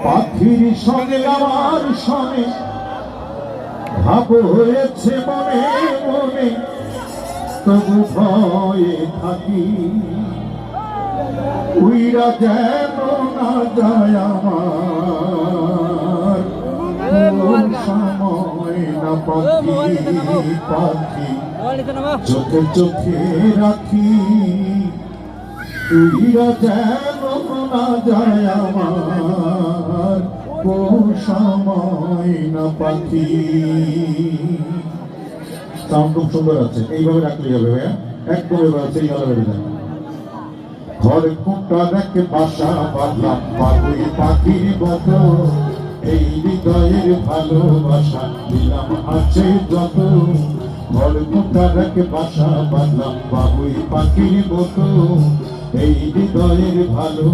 পাখির সঙ্গে আমার সঙ্গে ভাব হয়েছে মনে মনে, তবু ভয়ে থাকি উইরা যেন না যায় আমার। কোন সময় না পাখি পাখি চোখে চোখে রাখি, উইরা যেন না যায় আমার। কোন সময় না পাখি। সাউন্ড খুব সুন্দর আছে, এইভাবে রাখলেই হবে ভাইয়া, একদম এবার সেই গলা বেড়ে যায়। ঘরে কোনটা রেখে বাসা বাঁধলাম পাখি পাখির মতো, এই হৃদয়ের ভালোবাসা দিলাম আছে যত। ঘরে কোনটা রেখে বাসা বাঁধলাম বাবুই পাখির মতো, এই হৃদয়ের ভালো